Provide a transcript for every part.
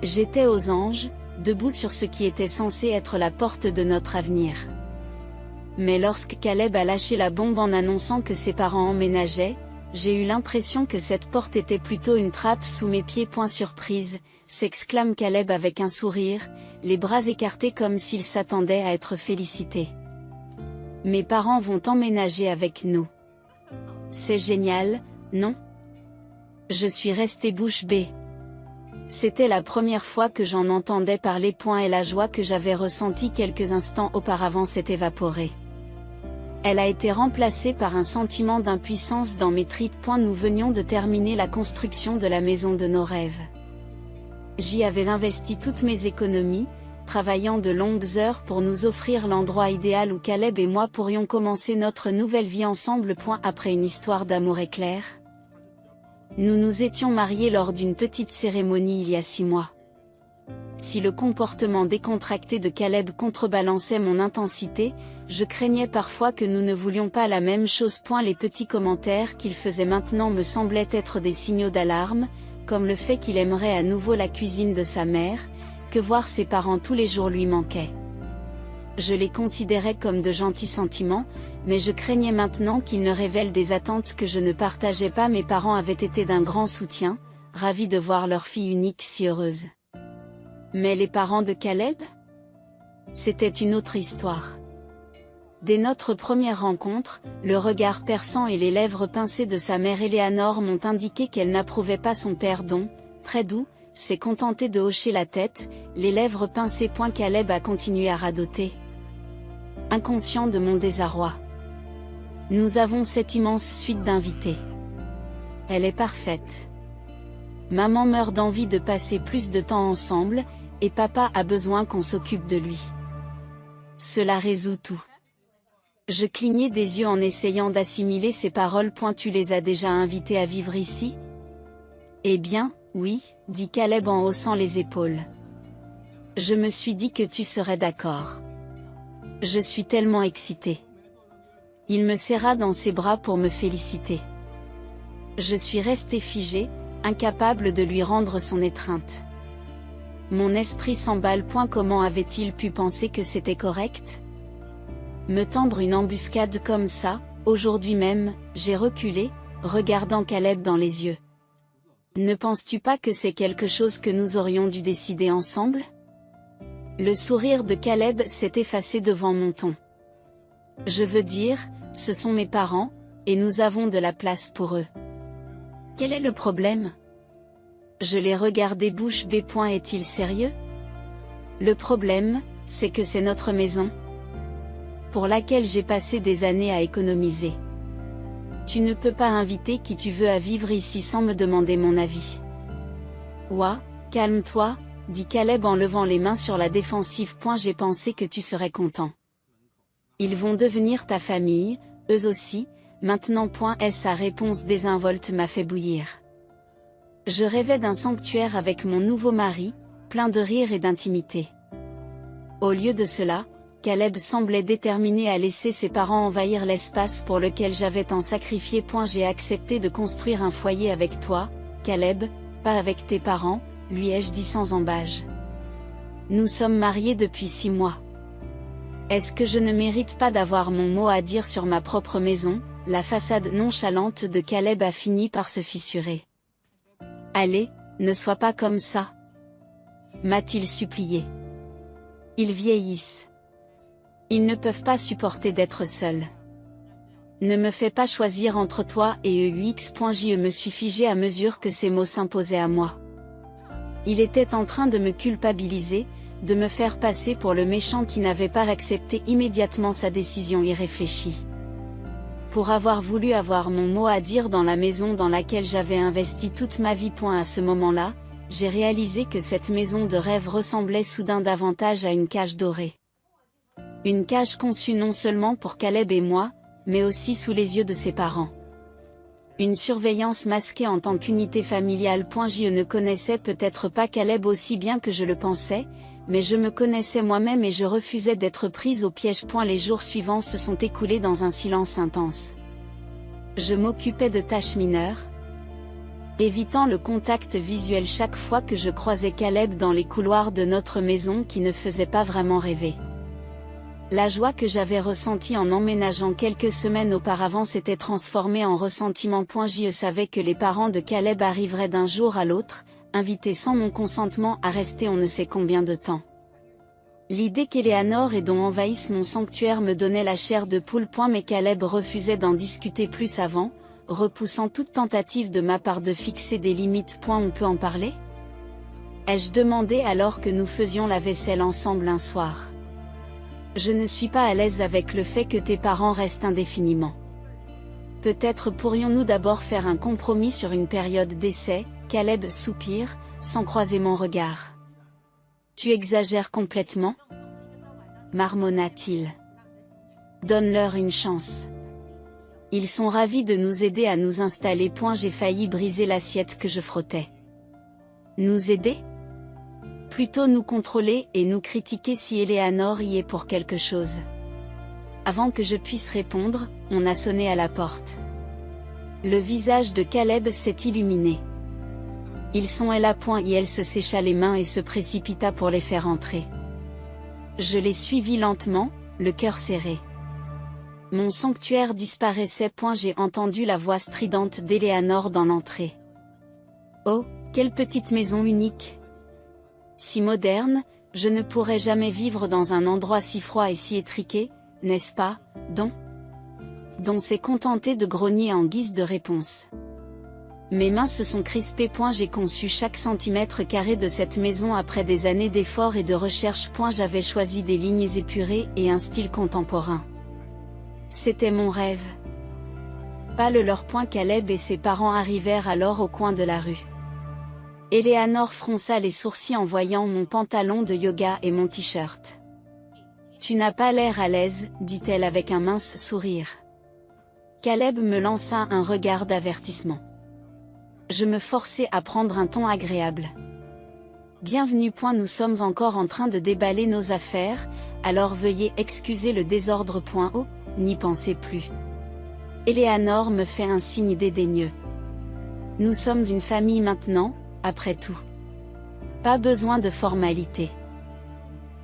J'étais aux anges, debout sur ce qui était censé être la porte de notre avenir. Mais lorsque Caleb a lâché la bombe en annonçant que ses parents emménageaient, j'ai eu l'impression que cette porte était plutôt une trappe sous mes pieds. Surprise, s'exclame Caleb avec un sourire, les bras écartés comme s'il s'attendait à être félicité. Mes parents vont emménager avec nous. C'est génial, non? Je suis restée bouche bée. C'était la première fois que j'en entendais parler. Et la joie que j'avais ressentie quelques instants auparavant s'est évaporée. Elle a été remplacée par un sentiment d'impuissance dans mes tripes. Nous venions de terminer la construction de la maison de nos rêves. J'y avais investi toutes mes économies, travaillant de longues heures pour nous offrir l'endroit idéal où Caleb et moi pourrions commencer notre nouvelle vie ensemble. Après une histoire d'amour éclair. Nous nous étions mariés lors d'une petite cérémonie il y a 6 mois. Si le comportement décontracté de Caleb contrebalançait mon intensité, je craignais parfois que nous ne voulions pas la même chose. Les petits commentaires qu'il faisait maintenant me semblaient être des signaux d'alarme, comme le fait qu'il aimerait à nouveau la cuisine de sa mère, que voir ses parents tous les jours lui manquait. Je les considérais comme de gentils sentiments, mais je craignais maintenant qu'ils ne révèlent des attentes que je ne partageais pas. Mes parents avaient été d'un grand soutien, ravis de voir leur fille unique si heureuse. Mais les parents de Caleb? C'était une autre histoire. Dès notre première rencontre, le regard perçant et les lèvres pincées de sa mère Éléanore m'ont indiqué qu'elle n'approuvait pas son père dont, très doux, s'est contenté de hocher la tête, les lèvres pincées. Caleb a continué à radoter. Inconscient de mon désarroi. Nous avons cette immense suite d'invités. Elle est parfaite. Maman meurt d'envie de passer plus de temps ensemble, et papa a besoin qu'on s'occupe de lui. Cela résout tout. Je clignais des yeux en essayant d'assimiler ces paroles. Tu les as déjà invités à vivre ici? Eh bien, oui, dit Caleb en haussant les épaules. Je me suis dit que tu serais d'accord. Je suis tellement excitée. Il me serra dans ses bras pour me féliciter. Je suis restée figée, incapable de lui rendre son étreinte. Mon esprit s'emballe. Comment avait-il pu penser que c'était correct? Me tendre une embuscade comme ça, aujourd'hui même, j'ai reculé, regardant Caleb dans les yeux. Ne penses-tu pas que c'est quelque chose que nous aurions dû décider ensemble? Le sourire de Caleb s'est effacé devant mon ton. Je veux dire, ce sont mes parents, et nous avons de la place pour eux. Quel est le problème? Je l'ai regardé bouche bée. Est-il sérieux? Le problème, c'est que c'est notre maison, pour laquelle j'ai passé des années à économiser. Tu ne peux pas inviter qui tu veux à vivre ici sans me demander mon avis. Ouah, calme-toi, dit Caleb en levant les mains sur la défensive. J'ai pensé que tu serais content. Ils vont devenir ta famille, eux aussi, maintenant. Sa réponse désinvolte m'a fait bouillir. Je rêvais d'un sanctuaire avec mon nouveau mari, plein de rire et d'intimité. Au lieu de cela, Caleb semblait déterminé à laisser ses parents envahir l'espace pour lequel j'avais tant sacrifié. J'ai accepté de construire un foyer avec toi, Caleb, pas avec tes parents, lui ai-je dit sans embâge. Nous sommes mariés depuis 6 mois. Est-ce que je ne mérite pas d'avoir mon mot à dire sur ma propre maison? La façade nonchalante de Caleb a fini par se fissurer. Allez, ne sois pas comme ça, m'a-t-il supplié. Ils vieillissent. Ils ne peuvent pas supporter d'être seuls. Ne me fais pas choisir entre toi et eux. Je me suis figé à mesure que ces mots s'imposaient à moi. Il était en train de me culpabiliser, de me faire passer pour le méchant qui n'avait pas accepté immédiatement sa décision irréfléchie. Pour avoir voulu avoir mon mot à dire dans la maison dans laquelle j'avais investi toute ma vie. À ce moment-là, j'ai réalisé que cette maison de rêve ressemblait soudain davantage à une cage dorée. Une cage conçue non seulement pour Caleb et moi, mais aussi sous les yeux de ses parents. Une surveillance masquée en tant qu'unité familiale. Je ne connaissais peut-être pas Caleb aussi bien que je le pensais, mais je me connaissais moi-même et je refusais d'être prise au piège. Les jours suivants se sont écoulés dans un silence intense. Je m'occupais de tâches mineures. évitant le contact visuel chaque fois que je croisais Caleb dans les couloirs de notre maison qui ne faisait pas vraiment rêver. La joie que j'avais ressentie en emménageant quelques semaines auparavant s'était transformée en ressentiment. Je savais que les parents de Caleb arriveraient d'un jour à l'autre, invités sans mon consentement à rester on ne sait combien de temps. L'idée qu'Eleanor et dont envahissent mon sanctuaire me donnait la chair de poule. Mais Caleb refusait d'en discuter plus avant, repoussant toute tentative de ma part de fixer des limites. On peut en parler ? Ai-je demandé alors que nous faisions la vaisselle ensemble un soir. Je ne suis pas à l'aise avec le fait que tes parents restent indéfiniment. Peut-être pourrions-nous d'abord faire un compromis sur une période d'essai. Caleb soupire, sans croiser mon regard. Tu exagères complètement ? Marmonna-t-il. Donne-leur une chance. Ils sont ravis de nous aider à nous installer. J'ai failli briser l'assiette que je frottais. Nous aider ? Plutôt nous contrôler et nous critiquer si Eleanor y est pour quelque chose. Avant que je puisse répondre, on a sonné à la porte. Le visage de Caleb s'est illuminé. Ils sont là. Et elle se sécha les mains et se précipita pour les faire entrer. Je les suivis lentement, le cœur serré. Mon sanctuaire disparaissait. J'ai entendu la voix stridente d'Eleanor dans l'entrée. Oh, quelle petite maison unique! Si moderne, je ne pourrais jamais vivre dans un endroit si froid et si étriqué, n'est-ce pas, Don s'est contenté de grogner en guise de réponse. Mes mains se sont crispées. J'ai conçu chaque centimètre carré de cette maison après des années d'efforts et de recherche. J'avais choisi des lignes épurées et un style contemporain. C'était mon rêve. Pas le leur. Caleb et ses parents arrivèrent alors au coin de la rue. Eleanor fronça les sourcils en voyant mon pantalon de yoga et mon t-shirt. Tu n'as pas l'air à l'aise, dit-elle avec un mince sourire. Caleb me lança un regard d'avertissement. Je me forçai à prendre un ton agréable. Bienvenue. Nous sommes encore en train de déballer nos affaires, alors veuillez excuser le désordre. Oh, n'y pensez plus. Eleanor me fait un signe dédaigneux. Nous sommes une famille maintenant, après tout. Pas besoin de formalité.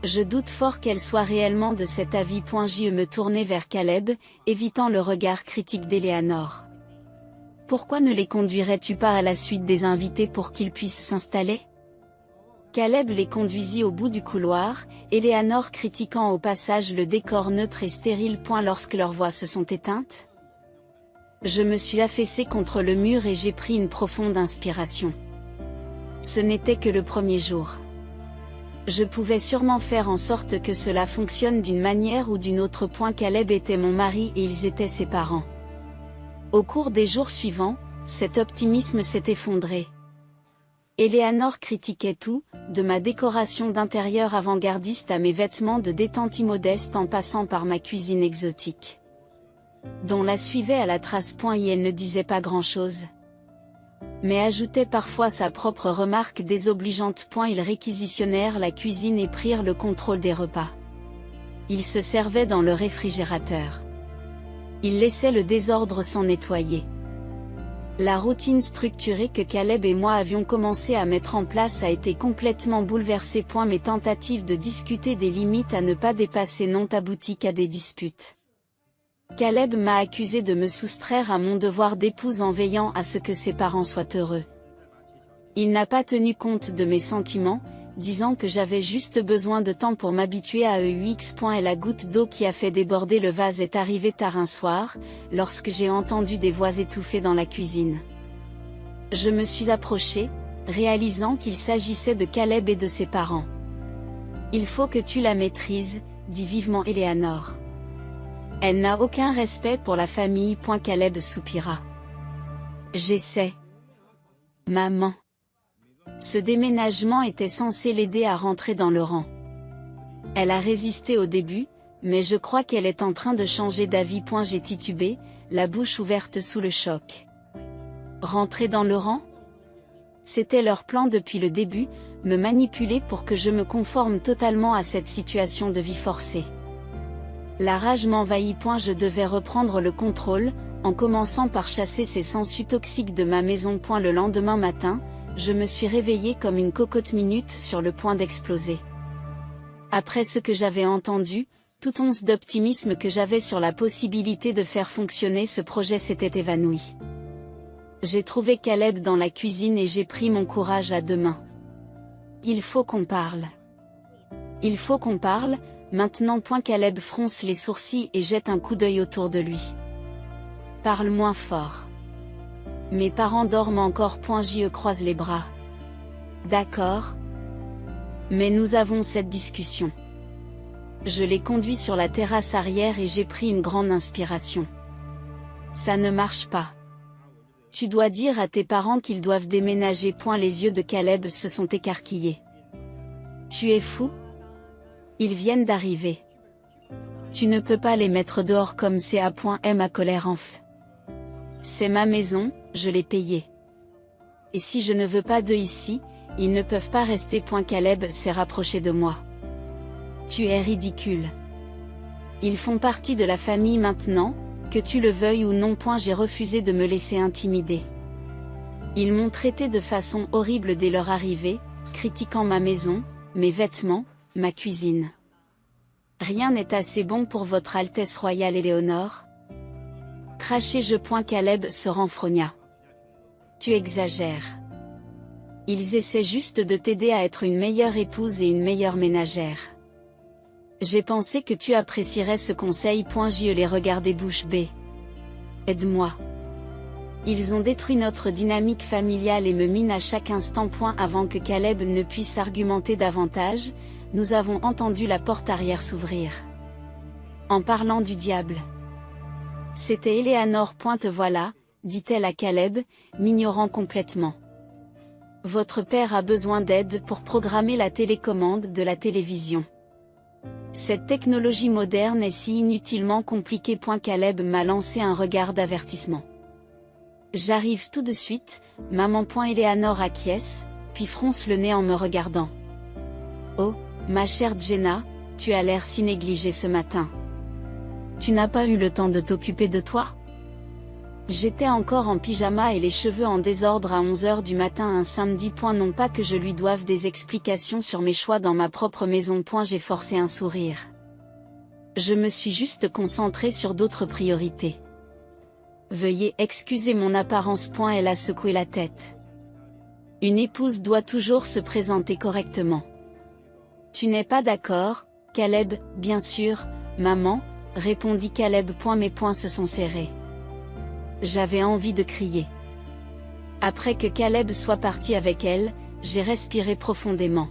Je doute fort qu'elle soit réellement de cet avis. Je me tournai vers Caleb, évitant le regard critique d'Eleanor. Pourquoi ne les conduirais-tu pas à la suite des invités pour qu'ils puissent s'installer ? Caleb les conduisit au bout du couloir, Eleanor critiquant au passage le décor neutre et stérile. Lorsque leurs voix se sont éteintes, je me suis affaissé contre le mur et j'ai pris une profonde inspiration. Ce n'était que le premier jour. Je pouvais sûrement faire en sorte que cela fonctionne d'une manière ou d'une autre. Caleb était mon mari et ils étaient ses parents. Au cours des jours suivants, cet optimisme s'est effondré. Eleanor critiquait tout, de ma décoration d'intérieur avant-gardiste à mes vêtements de détente immodestes en passant par ma cuisine exotique. Don la suivait à la trace. Et elle ne disait pas grand-chose. Mais ajoutait parfois sa propre remarque désobligeante. Ils réquisitionnèrent la cuisine et prirent le contrôle des repas. Ils se servaient dans le réfrigérateur. Ils laissaient le désordre s'en nettoyer. La routine structurée que Caleb et moi avions commencé à mettre en place a été complètement bouleversée. Mes tentatives de discuter des limites à ne pas dépasser n'ont abouti qu'à des disputes. Caleb m'a accusé de me soustraire à mon devoir d'épouse en veillant à ce que ses parents soient heureux. Il n'a pas tenu compte de mes sentiments, disant que j'avais juste besoin de temps pour m'habituer à EUX. Et la goutte d'eau qui a fait déborder le vase est arrivée tard un soir, lorsque j'ai entendu des voix étouffées dans la cuisine. Je me suis approché, réalisant qu'il s'agissait de Caleb et de ses parents. Il faut que tu la maîtrises, dit vivement Eleanor. Elle n'a aucun respect pour la famille. Caleb soupira. J'essaie. Maman. Ce déménagement était censé l'aider à rentrer dans le rang. Elle a résisté au début, mais je crois qu'elle est en train de changer d'avis. J'ai titubé, la bouche ouverte sous le choc. Rentrer dans le rang ? C'était leur plan depuis le début, me manipuler pour que je me conforme totalement à cette situation de vie forcée. La rage m'envahit. Je devais reprendre le contrôle, en commençant par chasser ces sangsues toxiques de ma maison. Le lendemain matin, je me suis réveillée comme une cocotte minute sur le point d'exploser. Après ce que j'avais entendu, toute once d'optimisme que j'avais sur la possibilité de faire fonctionner ce projet s'était évanouie. J'ai trouvé Caleb dans la cuisine et j'ai pris mon courage à deux mains. Il faut qu'on parle. Il faut qu'on parle, maintenant. Caleb fronce les sourcils et jette un coup d'œil autour de lui. Parle moins fort. Mes parents dorment encore. Je croise les bras. D'accord. Mais nous avons cette discussion. Je l'ai conduit sur la terrasse arrière et j'ai pris une grande inspiration. Ça ne marche pas. Tu dois dire à tes parents qu'ils doivent déménager. Les yeux de Caleb se sont écarquillés. Tu es fou? Ils viennent d'arriver. Tu ne peux pas les mettre dehors comme ça. Ma colère enfle. C'est ma maison, je l'ai payée. Et si je ne veux pas d'eux ici, ils ne peuvent pas rester. Caleb s'est rapproché de moi. Tu es ridicule. Ils font partie de la famille maintenant, que tu le veuilles ou non. J'ai refusé de me laisser intimider. Ils m'ont traité de façon horrible dès leur arrivée, critiquant ma maison, mes vêtements, ma cuisine. Rien n'est assez bon pour votre Altesse royale Éléonore. Crachez-je. Caleb se renfrogna. Tu exagères. Ils essaient juste de t'aider à être une meilleure épouse et une meilleure ménagère. J'ai pensé que tu apprécierais ce conseil. Je les regardais bouche bée. Aide-moi. Ils ont détruit notre dynamique familiale et me minent à chaque instant. Avant que Caleb ne puisse argumenter davantage, nous avons entendu la porte arrière s'ouvrir. En parlant du diable. C'était Éléanore. Te voilà, dit-elle à Caleb, m'ignorant complètement. Votre père a besoin d'aide pour programmer la télécommande de la télévision. Cette technologie moderne est si inutilement compliquée. Caleb m'a lancé un regard d'avertissement. J'arrive tout de suite, maman. Éléanore acquiesce, puis fronce le nez en me regardant. Oh, ma chère Jenna, tu as l'air si négligée ce matin. Tu n'as pas eu le temps de t'occuper de toi? J'étais encore en pyjama et les cheveux en désordre à 11h du matin un samedi. Non pas que je lui doive des explications sur mes choix dans ma propre maison. J'ai forcé un sourire. Je me suis juste concentrée sur d'autres priorités. Veuillez excuser mon apparence. Elle a secoué la tête. Une épouse doit toujours se présenter correctement. Tu n'es pas d'accord, Caleb? Bien sûr, maman, répondit Caleb. Mes poings se sont serrés. J'avais envie de crier. Après que Caleb soit parti avec elle, j'ai respiré profondément.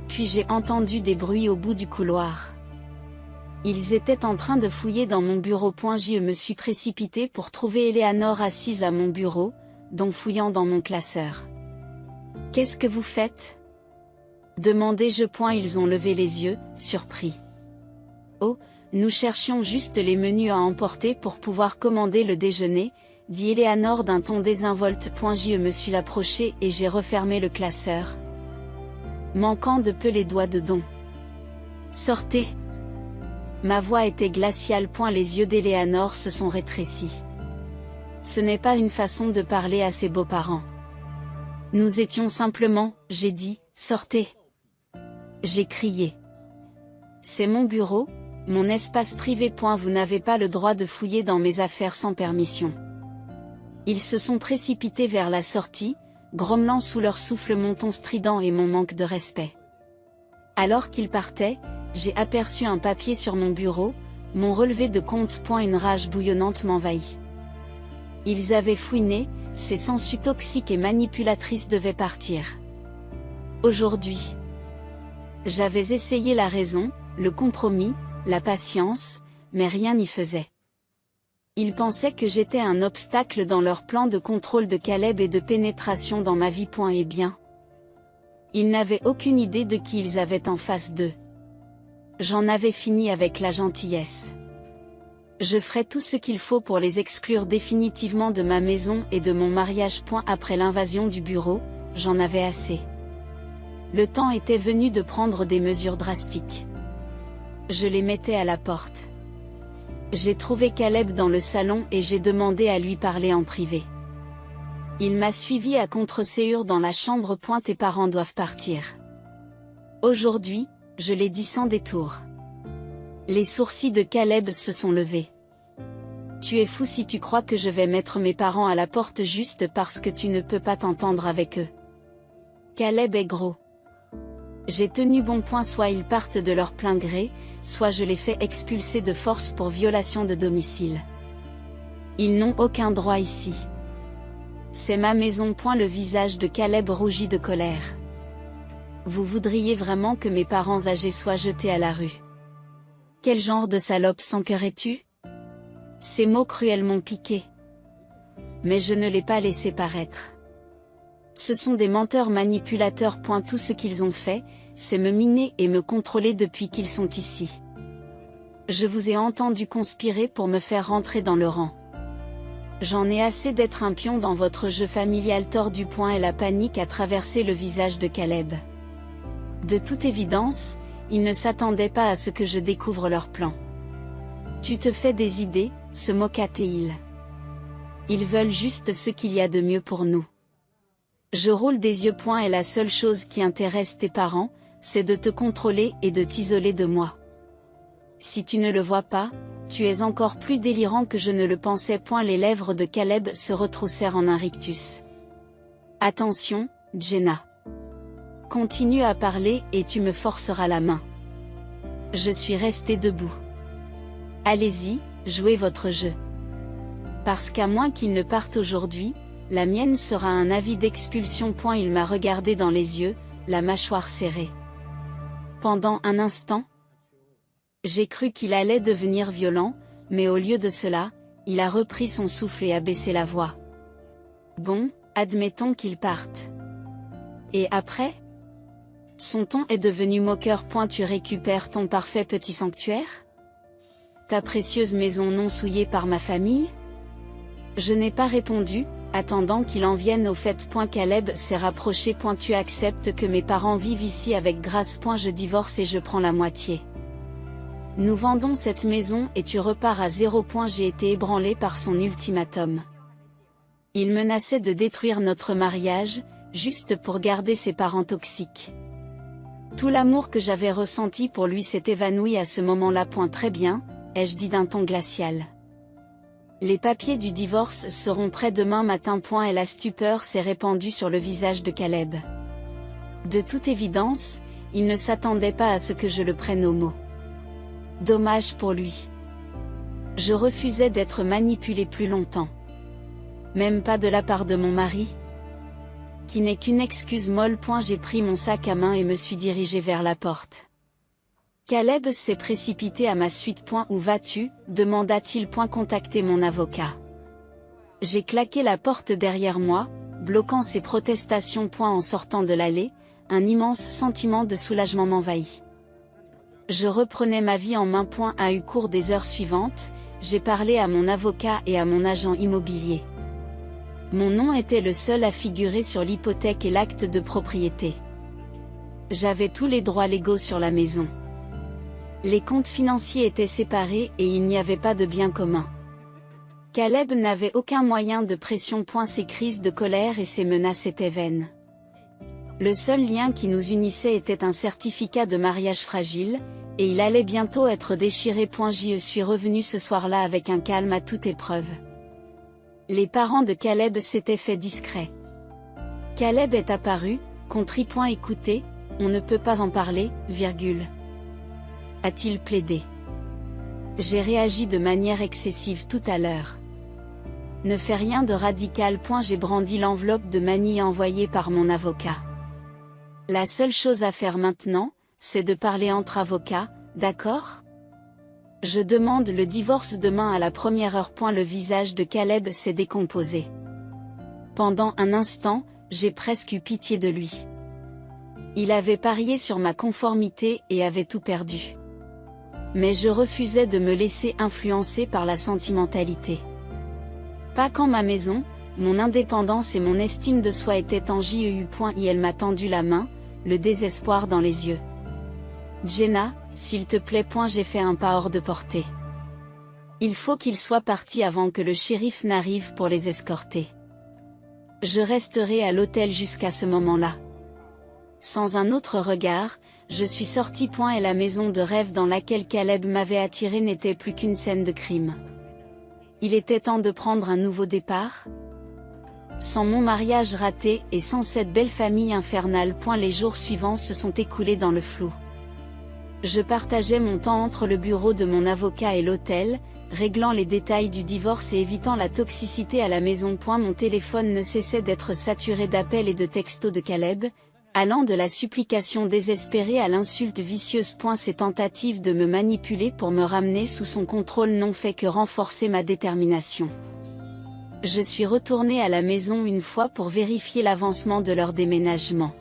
Puis j'ai entendu des bruits au bout du couloir. Ils étaient en train de fouiller dans mon bureau. Je me suis précipitée pour trouver Éléanore assise à mon bureau, dont fouillant dans mon classeur. Qu'est-ce que vous faites? Demandai-je. Ils ont levé les yeux, surpris. Oh, nous cherchions juste les menus à emporter pour pouvoir commander le déjeuner, dit Éléanore d'un ton désinvolte. Je me suis approchée et j'ai refermé le classeur. Manquant de peu les doigts dedans. Sortez. Ma voix était glaciale. Les yeux d'Éléanore se sont rétrécis. Ce n'est pas une façon de parler à ses beaux-parents. Nous étions simplement, j'ai dit, sortez. J'ai crié. C'est mon bureau, mon espace privé. Vous n'avez pas le droit de fouiller dans mes affaires sans permission. Ils se sont précipités vers la sortie, grommelant sous leur souffle mon ton strident et mon manque de respect. Alors qu'ils partaient, j'ai aperçu un papier sur mon bureau, mon relevé de compte. Une rage bouillonnante m'envahit. Ils avaient fouiné, ces sangsues toxiques et manipulatrices devaient partir. Aujourd'hui. J'avais essayé la raison, le compromis, la patience, mais rien n'y faisait. Ils pensaient que j'étais un obstacle dans leur plan de contrôle de Caleb et de pénétration dans ma vie. Et bien. Ils n'avaient aucune idée de qui ils avaient en face d'eux. J'en avais fini avec la gentillesse. Je ferai tout ce qu'il faut pour les exclure définitivement de ma maison et de mon mariage. Après l'invasion du bureau, j'en avais assez. Le temps était venu de prendre des mesures drastiques. Je les mettais à la porte. J'ai trouvé Caleb dans le salon et j'ai demandé à lui parler en privé. Il m'a suivi à contre-séure dans la chambre. Tes parents doivent partir. Aujourd'hui, je l'ai dit sans détour. Les sourcils de Caleb se sont levés. Tu es fou si tu crois que je vais mettre mes parents à la porte juste parce que tu ne peux pas t'entendre avec eux. Caleb est gros. J'ai tenu bon. Soit ils partent de leur plein gré, soit je les fais expulser de force pour violation de domicile. Ils n'ont aucun droit ici. C'est ma maison. Le visage de Caleb rougit de colère. Vous voudriez vraiment que mes parents âgés soient jetés à la rue? Quel genre de salope sans cœur es-tu? Ces mots cruels m'ont piqué. Mais je ne l'ai pas laissé paraître. Ce sont des menteurs manipulateurs. Tout ce qu'ils ont fait, c'est me miner et me contrôler depuis qu'ils sont ici. Je vous ai entendu conspirer pour me faire rentrer dans le rang. J'en ai assez d'être un pion dans votre jeu familial tordu. Et la panique a traversé le visage de Caleb. De toute évidence, ils ne s'attendaient pas à ce que je découvre leur plan. Tu te fais des idées, se moqua-t-il. Ils veulent juste ce qu'il y a de mieux pour nous. Je roule des yeux. Et la seule chose qui intéresse tes parents, c'est de te contrôler et de t'isoler de moi. Si tu ne le vois pas, tu es encore plus délirant que je ne le pensais. Les lèvres de Caleb se retroussèrent en un rictus. Attention, Jenna. Continue à parler et tu me forceras la main. Je suis resté debout. Allez-y, jouez votre jeu. Parce qu'à moins qu'il ne parte aujourd'hui, la mienne sera un avis d'expulsion. Il m'a regardé dans les yeux, la mâchoire serrée. Pendant un instant, j'ai cru qu'il allait devenir violent, mais au lieu de cela, il a repris son souffle et a baissé la voix. Bon, admettons qu'il parte. Et après? Son ton est devenu moqueur. Tu récupères ton parfait petit sanctuaire? Ta précieuse maison non souillée par ma famille? Je n'ai pas répondu, attendant qu'il en vienne au fait. Caleb s'est rapproché. Tu acceptes que mes parents vivent ici avec grâce. Je divorce et je prends la moitié. Nous vendons cette maison et tu repars à 0. J'ai été ébranlé par son ultimatum. Il menaçait de détruire notre mariage, juste pour garder ses parents toxiques. Tout l'amour que j'avais ressenti pour lui s'est évanoui à ce moment-là. Très bien, ai-je dit d'un ton glacial. Les papiers du divorce seront prêts demain matin. Et la stupeur s'est répandue sur le visage de Caleb. De toute évidence, il ne s'attendait pas à ce que je le prenne au mot. Dommage pour lui. Je refusais d'être manipulé plus longtemps. Même pas de la part de mon mari. Qui n'est qu'une excuse molle. J'ai pris mon sac à main et me suis dirigé vers la porte. Caleb s'est précipité à ma suite. Où vas-tu? Demanda-t-il. Contacter mon avocat. J'ai claqué la porte derrière moi, bloquant ses protestations. En sortant de l'allée, un immense sentiment de soulagement m'envahit. Je reprenais ma vie en main. A eu cours des heures suivantes, j'ai parlé à mon avocat et à mon agent immobilier. Mon nom était le seul à figurer sur l'hypothèque et l'acte de propriété. J'avais tous les droits légaux sur la maison. Les comptes financiers étaient séparés et il n'y avait pas de bien commun. Caleb n'avait aucun moyen de pression. Ses crises de colère et ses menaces étaient vaines. Le seul lien qui nous unissait était un certificat de mariage fragile, et il allait bientôt être déchiré. J'y suis revenu ce soir-là avec un calme à toute épreuve. Les parents de Caleb s'étaient fait discrets. Caleb est apparu, contrit. Écoutez, on ne peut pas en parler, a-t-il plaidé. J'ai réagi de manière excessive tout à l'heure. Ne fais rien de radical. J'ai brandi l'enveloppe de manille envoyée par mon avocat. La seule chose à faire maintenant, c'est de parler entre avocats, d'accord? Je demande le divorce demain à la première heure. Le visage de Caleb s'est décomposé. Pendant un instant, j'ai presque eu pitié de lui. Il avait parié sur ma conformité et avait tout perdu. Mais je refusais de me laisser influencer par la sentimentalité. Pas quand ma maison, mon indépendance et mon estime de soi étaient en jeu. Elle m'a tendu la main, le désespoir dans les yeux. Jenna, s'il te plaît. J'ai fait un pas hors de portée. Il faut qu'ils soient partis avant que le shérif n'arrive pour les escorter. Je resterai à l'hôtel jusqu'à ce moment-là. Sans un autre regard, je suis sorti. Et la maison de rêve dans laquelle Caleb m'avait attiré n'était plus qu'une scène de crime. Il était temps de prendre un nouveau départ. Sans mon mariage raté et sans cette belle famille infernale. Les jours suivants se sont écoulés dans le flou. Je partageais mon temps entre le bureau de mon avocat et l'hôtel, réglant les détails du divorce et évitant la toxicité à la maison. Mon téléphone ne cessait d'être saturé d'appels et de textos de Caleb, allant de la supplication désespérée à l'insulte vicieuse. Ses tentatives de me manipuler pour me ramener sous son contrôle n'ont fait que renforcer ma détermination. Je suis retourné à la maison une fois pour vérifier l'avancement de leur déménagement.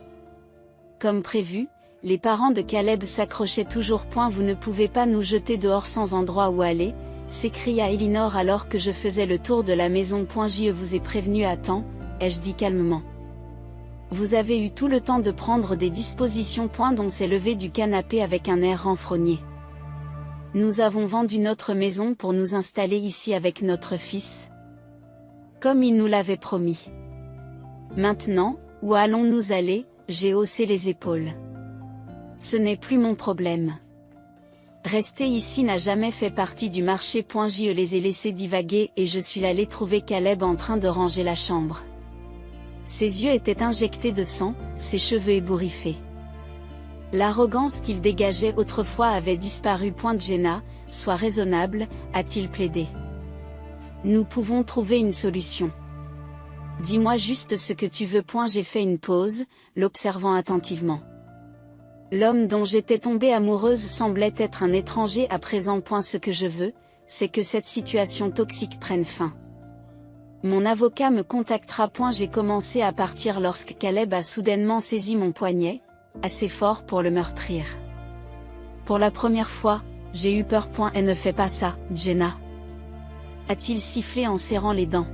Comme prévu, les parents de Caleb s'accrochaient toujours. Vous ne pouvez pas nous jeter dehors sans endroit où aller, s'écria Elinor alors que je faisais le tour de la maison. Je vous ai prévenu à temps, ai-je dit calmement. Vous avez eu tout le temps de prendre des dispositions. Dont s'est levé du canapé avec un air renfrogné. Nous avons vendu notre maison pour nous installer ici avec notre fils. Comme il nous l'avait promis. Maintenant, où allons-nous aller? J'ai haussé les épaules. Ce n'est plus mon problème. Rester ici n'a jamais fait partie du marché. Je les ai laissés divaguer et je suis allé trouver Caleb en train de ranger la chambre. Ses yeux étaient injectés de sang, ses cheveux ébouriffés. L'arrogance qu'il dégageait autrefois avait disparu. Jenna, sois raisonnable, a-t-il plaidé. Nous pouvons trouver une solution. Dis-moi juste ce que tu veux. J'ai fait une pause, l'observant attentivement. L'homme dont j'étais tombée amoureuse semblait être un étranger à présent. Ce que je veux, c'est que cette situation toxique prenne fin. Mon avocat me contactera. J'ai commencé à partir lorsque Caleb a soudainement saisi mon poignet, assez fort pour le meurtrir. Pour la première fois, j'ai eu peur. Et ne fais pas ça, Jenna. A-t-il sifflé en serrant les dents.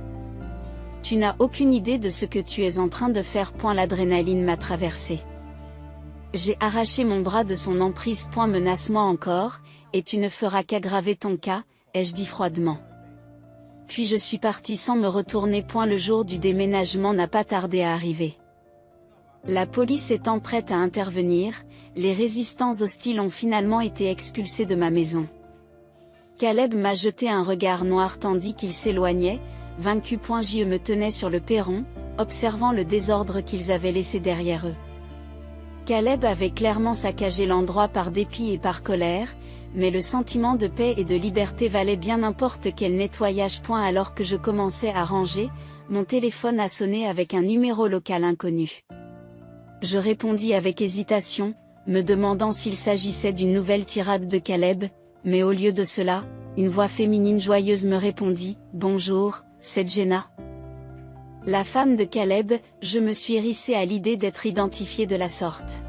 Tu n'as aucune idée de ce que tu es en train de faire. L'adrénaline m'a traversée. J'ai arraché mon bras de son emprise. Menace-moi encore, et tu ne feras qu'aggraver ton cas, ai-je dit froidement. Puis je suis parti sans me retourner. Le jour du déménagement n'a pas tardé à arriver. La police étant prête à intervenir, les résistants hostiles ont finalement été expulsés de ma maison. Caleb m'a jeté un regard noir tandis qu'il s'éloignait, vaincu. Je me tenais sur le perron, observant le désordre qu'ils avaient laissé derrière eux. Caleb avait clairement saccagé l'endroit par dépit et par colère, mais le sentiment de paix et de liberté valait bien n'importe quel nettoyage. Alors que je commençais à ranger, mon téléphone a sonné avec un numéro local inconnu. Je répondis avec hésitation, me demandant s'il s'agissait d'une nouvelle tirade de Caleb, mais au lieu de cela, une voix féminine joyeuse me répondit « Bonjour, c'est Jenna. » La femme de Caleb. Je me suis hérissée à l'idée d'être identifiée de la sorte.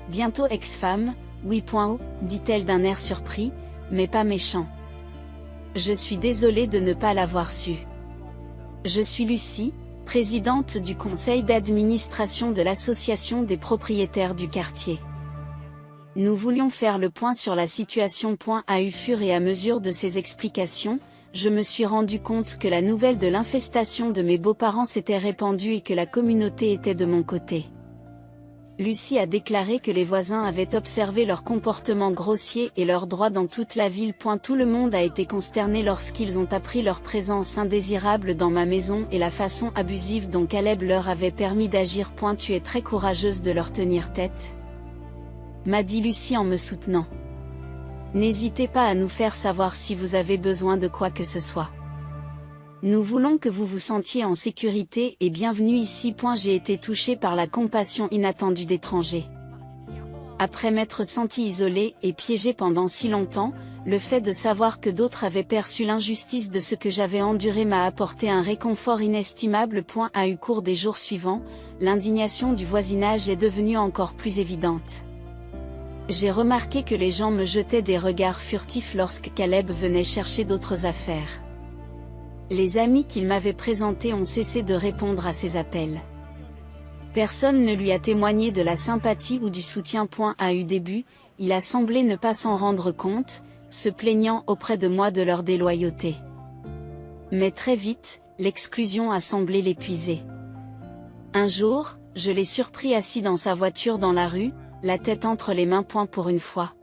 Bientôt ex-femme, oui. Dit-elle d'un air surpris, mais pas méchant. Je suis désolée de ne pas l'avoir su. Je suis Lucie, présidente du conseil d'administration de l'association des propriétaires du quartier. Nous voulions faire le point sur la situation. Au fur et à mesure de ces explications, je me suis rendu compte que la nouvelle de l'infestation de mes beaux-parents s'était répandue et que la communauté était de mon côté. Lucie a déclaré que les voisins avaient observé leur comportement grossier et leurs droits dans toute la ville. Tout le monde a été consterné lorsqu'ils ont appris leur présence indésirable dans ma maison et la façon abusive dont Caleb leur avait permis d'agir. Tu es très courageuse de leur tenir tête, m'a dit Lucie en me soutenant. N'hésitez pas à nous faire savoir si vous avez besoin de quoi que ce soit. Nous voulons que vous vous sentiez en sécurité et bienvenue ici. J'ai été touchée par la compassion inattendue d'étrangers. Après m'être sentie isolée et piégée pendant si longtemps, le fait de savoir que d'autres avaient perçu l'injustice de ce que j'avais enduré m'a apporté un réconfort inestimable. Au cours des jours suivants, l'indignation du voisinage est devenue encore plus évidente. J'ai remarqué que les gens me jetaient des regards furtifs lorsque Caleb venait chercher d'autres affaires. Les amis qu'il m'avait présentés ont cessé de répondre à ses appels. Personne ne lui a témoigné de la sympathie ou du soutien. Au début, il a semblé ne pas s'en rendre compte, se plaignant auprès de moi de leur déloyauté. Mais très vite, l'exclusion a semblé l'épuiser. Un jour, je l'ai surpris assis dans sa voiture dans la rue, la tête entre les mains point pour une fois.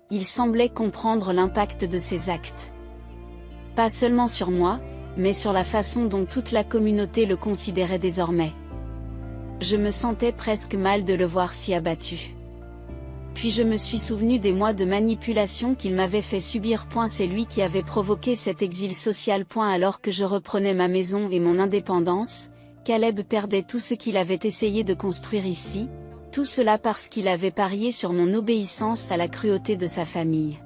Il semblait comprendre l'impact de ses actes. Pas seulement sur moi, mais sur la façon dont toute la communauté le considérait désormais. Je me sentais presque mal de le voir si abattu. Puis je me suis souvenu des mois de manipulation qu'il m'avait fait subir. C'est lui qui avait provoqué cet exil social. Alors que je reprenais ma maison et mon indépendance, Caleb perdait tout ce qu'il avait essayé de construire ici, tout cela parce qu'il avait parié sur mon obéissance à la cruauté de sa famille.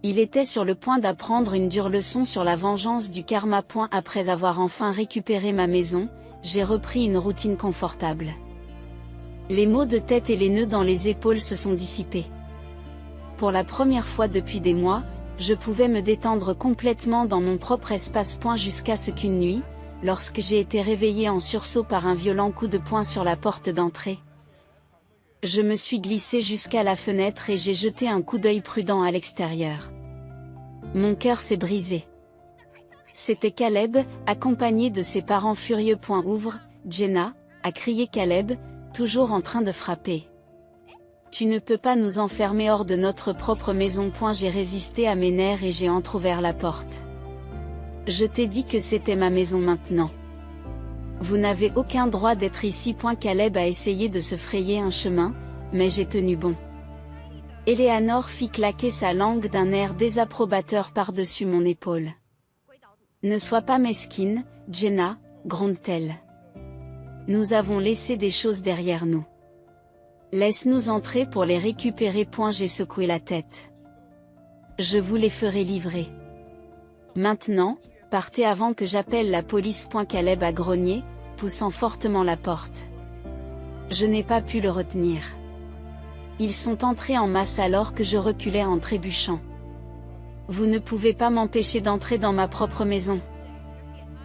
Il était sur le point d'apprendre une dure leçon sur la vengeance du karma. Après avoir enfin récupéré ma maison, j'ai repris une routine confortable. Les maux de tête et les nœuds dans les épaules se sont dissipés. Pour la première fois depuis des mois, je pouvais me détendre complètement dans mon propre espace. Jusqu'à ce qu'une nuit, lorsque j'ai été réveillé en sursaut par un violent coup de poing sur la porte d'entrée, je me suis glissé jusqu'à la fenêtre et j'ai jeté un coup d'œil prudent à l'extérieur. Mon cœur s'est brisé. C'était Caleb, accompagné de ses parents furieux. Ouvre, Jenna, a crié Caleb, toujours en train de frapper. Tu ne peux pas nous enfermer hors de notre propre maison. J'ai résisté à mes nerfs et j'ai entrouvert la porte. Je t'ai dit que c'était ma maison maintenant. Vous n'avez aucun droit d'être ici. Caleb a essayé de se frayer un chemin, mais j'ai tenu bon. Eleanor fit claquer sa langue d'un air désapprobateur par-dessus mon épaule. Ne sois pas mesquine, Jenna, gronde-t-elle. Nous avons laissé des choses derrière nous. Laisse-nous entrer pour les récupérer. J'ai secoué la tête. Je vous les ferai livrer. Maintenant, partez avant que j'appelle la police. Caleb a grogné, poussant fortement la porte. Je n'ai pas pu le retenir. Ils sont entrés en masse alors que je reculais en trébuchant. Vous ne pouvez pas m'empêcher d'entrer dans ma propre maison.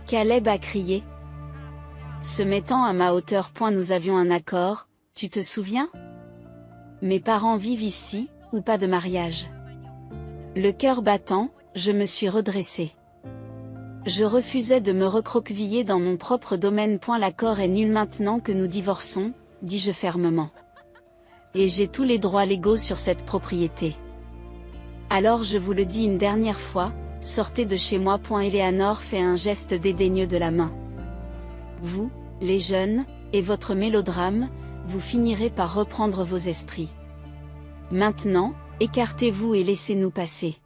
Caleb a crié. Se mettant à ma hauteur. Nous avions un accord, tu te souviens? Mes parents vivent ici, ou pas de mariage? Le cœur battant, je me suis redressée. Je refusais de me recroqueviller dans mon propre domaine. L'accord est nul maintenant que nous divorçons, dis-je fermement. Et j'ai tous les droits légaux sur cette propriété. Alors je vous le dis une dernière fois, sortez de chez moi. Eleanor fait un geste dédaigneux de la main. Vous, les jeunes, et votre mélodrame, vous finirez par reprendre vos esprits. Maintenant, écartez-vous et laissez-nous passer.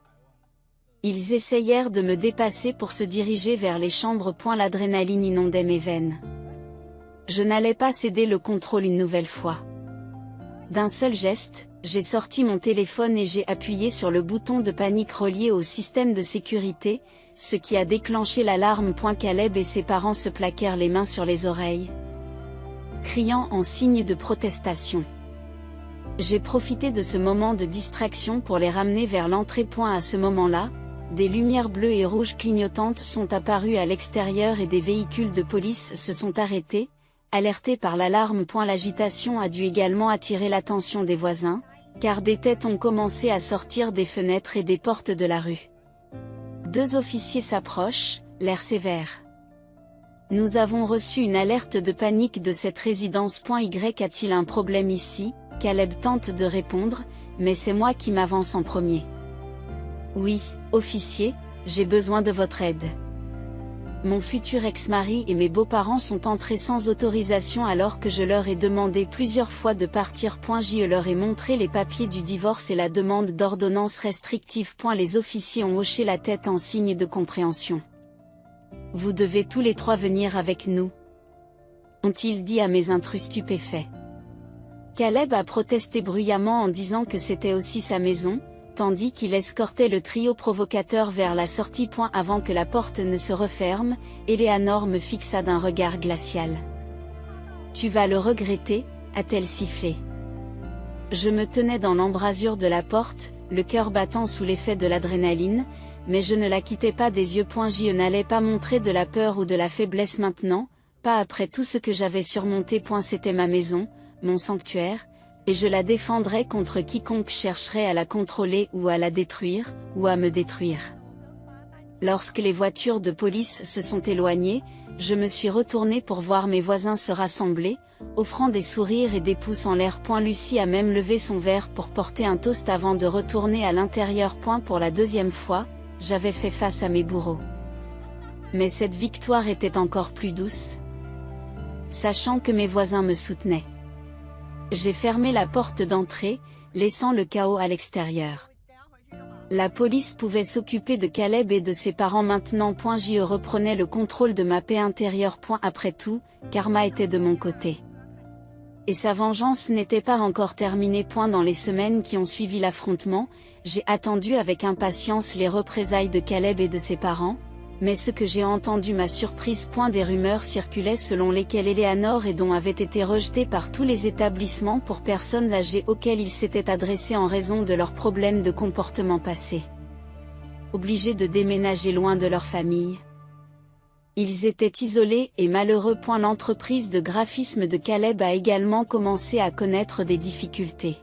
Ils essayèrent de me dépasser pour se diriger vers les chambres. L'adrénaline inondait mes veines. Je n'allais pas céder le contrôle une nouvelle fois. D'un seul geste, j'ai sorti mon téléphone et j'ai appuyé sur le bouton de panique relié au système de sécurité, ce qui a déclenché l'alarme. Caleb et ses parents se plaquèrent les mains sur les oreilles, criant en signe de protestation. J'ai profité de ce moment de distraction pour les ramener vers l'entrée. À ce moment-là, des lumières bleues et rouges clignotantes sont apparues à l'extérieur et des véhicules de police se sont arrêtés, alertés par l'alarme. L'agitation a dû également attirer l'attention des voisins, car des têtes ont commencé à sortir des fenêtres et des portes de la rue. Deux officiers s'approchent, l'air sévère. Nous avons reçu une alerte de panique de cette résidence. Y a-t-il un problème ici? Caleb tente de répondre, mais c'est moi qui m'avance en premier. Oui, officier, j'ai besoin de votre aide. Mon futur ex-mari et mes beaux-parents sont entrés sans autorisation alors que je leur ai demandé plusieurs fois de partir. Je leur ai montré les papiers du divorce et la demande d'ordonnance restrictive. Les officiers ont hoché la tête en signe de compréhension. Vous devez tous les trois venir avec nous, ont-ils dit à mes intrus stupéfaits. Caleb a protesté bruyamment en disant que c'était aussi sa maison, tandis qu'il escortait le trio provocateur vers la sortie. Avant que la porte ne se referme, Eleanor me fixa d'un regard glacial. Tu vas le regretter, a-t-elle sifflé. Je me tenais dans l'embrasure de la porte, le cœur battant sous l'effet de l'adrénaline, mais je ne la quittais pas des yeux. Je n'allais pas montrer de la peur ou de la faiblesse maintenant, pas après tout ce que j'avais surmonté. C'était ma maison, mon sanctuaire, Et je la défendrai contre quiconque chercherait à la contrôler ou à la détruire, ou à me détruire. Lorsque les voitures de police se sont éloignées, je me suis retournée pour voir mes voisins se rassembler, offrant des sourires et des pouces en l'air. Lucie a même levé son verre pour porter un toast avant de retourner à l'intérieur. Pour la deuxième fois, j'avais fait face à mes bourreaux. Mais cette victoire était encore plus douce, sachant que mes voisins me soutenaient. J'ai fermé la porte d'entrée, laissant le chaos à l'extérieur. La police pouvait s'occuper de Caleb et de ses parents maintenant. Je reprenais le contrôle de ma paix intérieure. Après tout, Karma était de mon côté. Et sa vengeance n'était pas encore terminée. Dans les semaines qui ont suivi l'affrontement, j'ai attendu avec impatience les représailles de Caleb et de ses parents, mais ce que j'ai entendu m'a surprise. Des rumeurs circulaient selon lesquelles Eleanor et Don avaient été rejetés par tous les établissements pour personnes âgées auxquels ils s'étaient adressés en raison de leurs problèmes de comportement passés. Obligés de déménager loin de leur famille. Ils étaient isolés et malheureux. L'entreprise de graphisme de Caleb a également commencé à connaître des difficultés.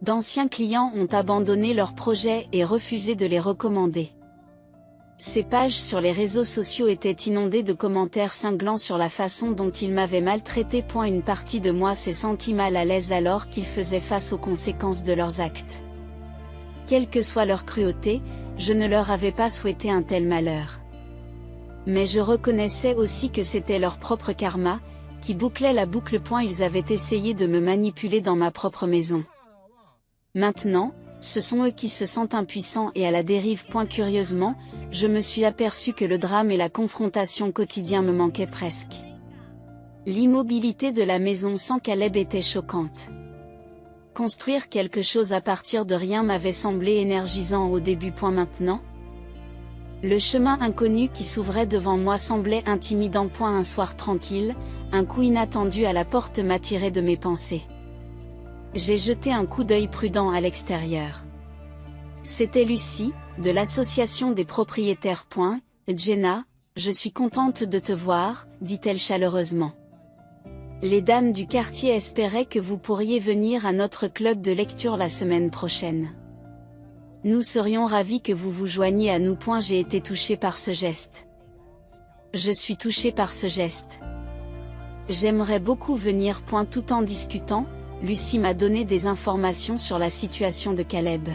D'anciens clients ont abandonné leurs projets et refusé de les recommander. Ces pages sur les réseaux sociaux étaient inondées de commentaires cinglants sur la façon dont ils m'avaient maltraité. Une partie de moi s'est sentie mal à l'aise alors qu'ils faisaient face aux conséquences de leurs actes. Quelle que soit leur cruauté, je ne leur avais pas souhaité un tel malheur. Mais je reconnaissais aussi que c'était leur propre karma, qui bouclait la boucle. Ils avaient essayé de me manipuler dans ma propre maison. Maintenant, ce sont eux qui se sentent impuissants et à la dérive. Curieusement, je me suis aperçu que le drame et la confrontation quotidien me manquaient presque. L'immobilité de la maison sans Caleb était choquante. Construire quelque chose à partir de rien m'avait semblé énergisant au début. Maintenant, le chemin inconnu qui s'ouvrait devant moi semblait intimidant. Un soir tranquille, un coup inattendu à la porte m'a tiré de mes pensées. J'ai jeté un coup d'œil prudent à l'extérieur. C'était Lucie, de l'association des propriétaires. Jenna, je suis contente de te voir, dit-elle chaleureusement. Les dames du quartier espéraient que vous pourriez venir à notre club de lecture la semaine prochaine. Nous serions ravis que vous vous joigniez à nous. J'ai été touchée par ce geste. Je suis touchée par ce geste. J'aimerais beaucoup venir. Tout en discutant, Lucie m'a donné des informations sur la situation de Caleb.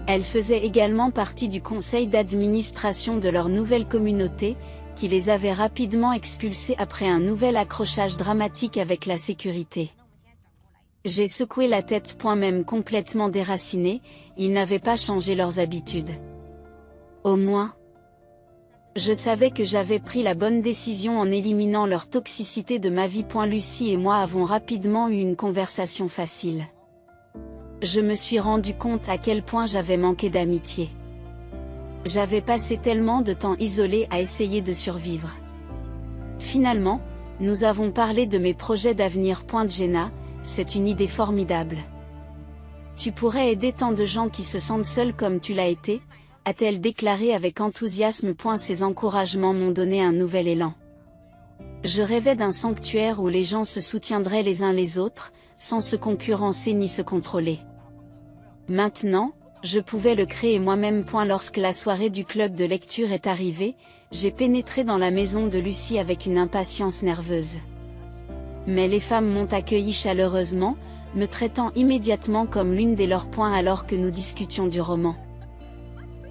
Elle faisait également partie du conseil d'administration de leur nouvelle communauté, qui les avait rapidement expulsés après un nouvel accrochage dramatique avec la sécurité. J'ai secoué la tête. Même complètement déracinée, ils n'avaient pas changé leurs habitudes. Au moins, je savais que j'avais pris la bonne décision en éliminant leur toxicité de ma vie. Lucie et moi avons rapidement eu une conversation facile. Je me suis rendu compte à quel point j'avais manqué d'amitié. J'avais passé tellement de temps isolé à essayer de survivre. Finalement, nous avons parlé de mes projets d'avenir. Jenna, c'est une idée formidable. Tu pourrais aider tant de gens qui se sentent seuls comme tu l'as été, a-t-elle déclaré avec enthousiasme. Ces encouragements m'ont donné un nouvel élan. Je rêvais d'un sanctuaire où les gens se soutiendraient les uns les autres, sans se concurrencer ni se contrôler. Maintenant, je pouvais le créer moi-même. Lorsque la soirée du club de lecture est arrivée, j'ai pénétré dans la maison de Lucie avec une impatience nerveuse. Mais les femmes m'ont accueilli chaleureusement, me traitant immédiatement comme l'une des leurs. Alors que nous discutions du roman.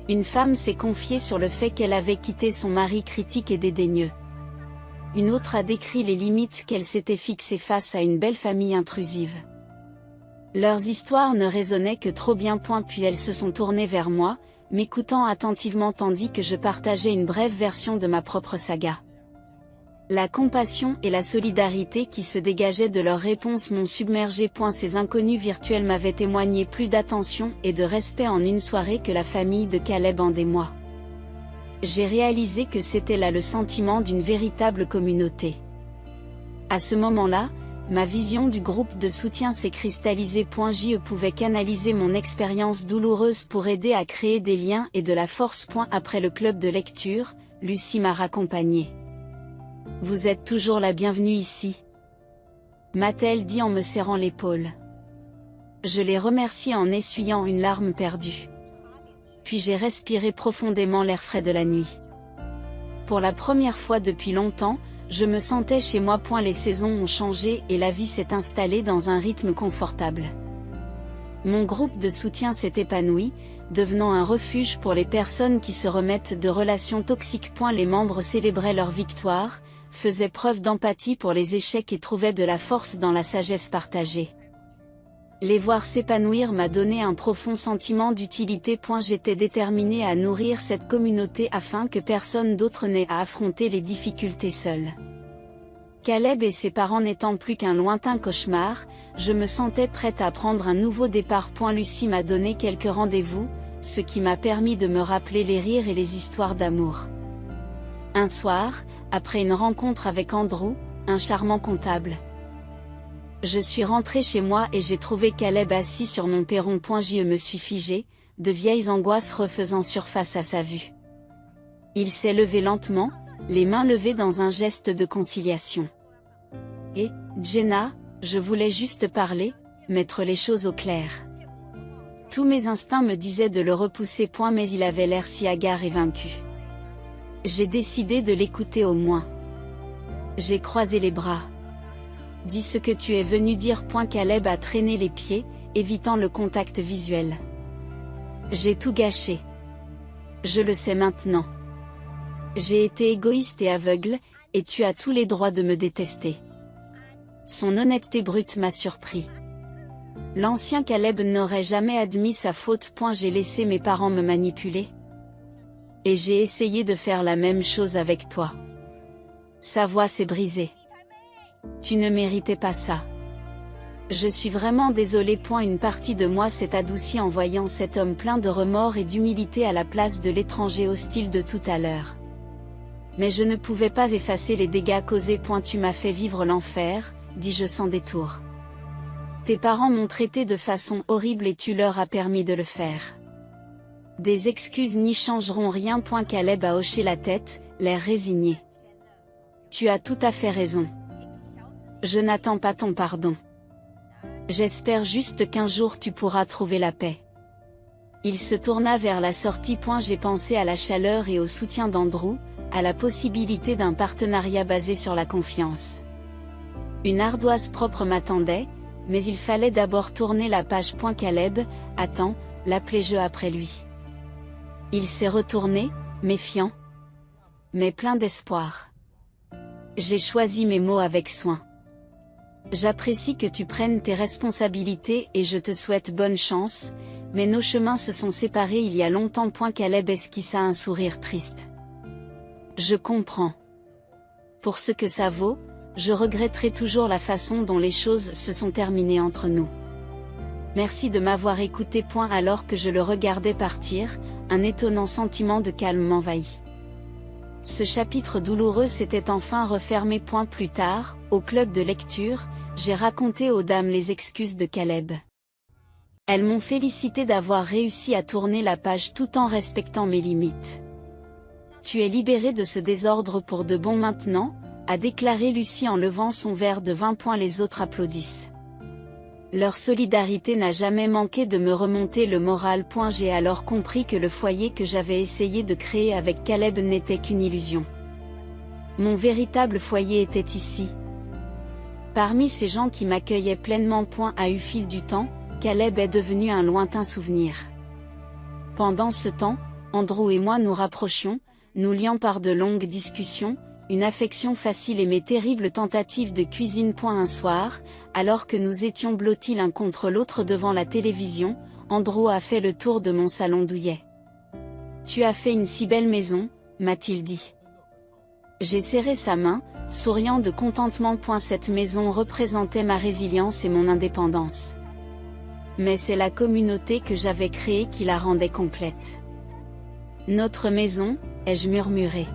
Une femme s'est confiée sur le fait qu'elle avait quitté son mari critique et dédaigneux. Une autre a décrit les limites qu'elle s'était fixées face à une belle famille intrusive. Leurs histoires ne résonnaient que trop bien. Puis elles se sont tournées vers moi, m'écoutant attentivement tandis que je partageais une brève version de ma propre saga. La compassion et la solidarité qui se dégageaient de leurs réponses m'ont submergé. Ces inconnus virtuels m'avaient témoigné plus d'attention et de respect en une soirée que la famille de Caleb en des mois. J'ai réalisé que c'était là le sentiment d'une véritable communauté. À ce moment-là, ma vision du groupe de soutien s'est cristallisée. Je pouvais canaliser mon expérience douloureuse pour aider à créer des liens et de la force. Après le club de lecture, Lucie m'a raccompagnée. Vous êtes toujours la bienvenue ici. m'a-t-elle dit en me serrant l'épaule. Je l'ai remerciée en essuyant une larme perdue. Puis j'ai respiré profondément l'air frais de la nuit. Pour la première fois depuis longtemps, je me sentais chez moi. Les saisons ont changé et la vie s'est installée dans un rythme confortable. Mon groupe de soutien s'est épanoui, devenant un refuge pour les personnes qui se remettent de relations toxiques. Les membres célébraient leur victoire, faisaient preuve d'empathie pour les échecs et trouvaient de la force dans la sagesse partagée. Les voir s'épanouir m'a donné un profond sentiment d'utilité. J'étais déterminée à nourrir cette communauté afin que personne d'autre n'ait à affronter les difficultés seul. Caleb et ses parents n'étant plus qu'un lointain cauchemar, je me sentais prête à prendre un nouveau départ. Lucie m'a donné quelques rendez-vous, ce qui m'a permis de me rappeler les rires et les histoires d'amour. Un soir, après une rencontre avec Andrew, un charmant comptable, je suis rentrée chez moi et j'ai trouvé Caleb assis sur mon perron. Je me suis figée, de vieilles angoisses refaisant surface à sa vue. Il s'est levé lentement, les mains levées dans un geste de conciliation. Et, Jenna, je voulais juste parler, mettre les choses au clair. Tous mes instincts me disaient de le repousser. Mais il avait l'air si hagard et vaincu. J'ai décidé de l'écouter au moins. J'ai croisé les bras. Dis ce que tu es venu dire. Caleb a traîné les pieds, évitant le contact visuel. J'ai tout gâché. Je le sais maintenant. J'ai été égoïste et aveugle, et tu as tous les droits de me détester. Son honnêteté brute m'a surpris. L'ancien Caleb n'aurait jamais admis sa faute. J'ai laissé mes parents me manipuler. Et j'ai essayé de faire la même chose avec toi. Sa voix s'est brisée. Tu ne méritais pas ça. Je suis vraiment désolée. Une partie de moi s'est adoucie en voyant cet homme plein de remords et d'humilité à la place de l'étranger hostile de tout à l'heure. Mais je ne pouvais pas effacer les dégâts causés. Tu m'as fait vivre l'enfer, dis-je sans détour. Tes parents m'ont traité de façon horrible et tu leur as permis de le faire. Des excuses n'y changeront rien. Caleb a hoché la tête, l'air résigné. Tu as tout à fait raison. Je n'attends pas ton pardon. J'espère juste qu'un jour tu pourras trouver la paix. Il se tourna vers la sortie. J'ai pensé à la chaleur et au soutien d'Andrew, à la possibilité d'un partenariat basé sur la confiance. Une ardoise propre m'attendait, mais il fallait d'abord tourner la page. Caleb, attends, l'appelai-je après lui. Il s'est retourné, méfiant, mais plein d'espoir. J'ai choisi mes mots avec soin. J'apprécie que tu prennes tes responsabilités et je te souhaite bonne chance, mais nos chemins se sont séparés il y a longtemps. Caleb esquissa un sourire triste. Je comprends. Pour ce que ça vaut, je regretterai toujours la façon dont les choses se sont terminées entre nous. Merci de m'avoir écouté. Alors que je le regardais partir, un étonnant sentiment de calme m'envahit. Ce chapitre douloureux s'était enfin refermé. Plus tard, au club de lecture, j'ai raconté aux dames les excuses de Caleb. Elles m'ont félicité d'avoir réussi à tourner la page tout en respectant mes limites. Tu es libéré de ce désordre pour de bon maintenant, a déclaré Lucie en levant son verre de vin. Les autres applaudissent. Leur solidarité n'a jamais manqué de me remonter le moral. J'ai alors compris que le foyer que j'avais essayé de créer avec Caleb n'était qu'une illusion. Mon véritable foyer était ici. Parmi ces gens qui m'accueillaient pleinement. À eu fil du temps, Caleb est devenu un lointain souvenir. Pendant ce temps, Andrew et moi nous rapprochions, nous liant par de longues discussions, une affection facile et mes terribles tentatives de cuisine. Un soir, alors que nous étions blottis l'un contre l'autre devant la télévision, Andrew a fait le tour de mon salon douillet. Tu as fait une si belle maison, m'a-t-il dit. J'ai serré sa main, souriant de contentement. Cette maison représentait ma résilience et mon indépendance. Mais c'est la communauté que j'avais créée qui la rendait complète. Notre maison, ai-je murmuré.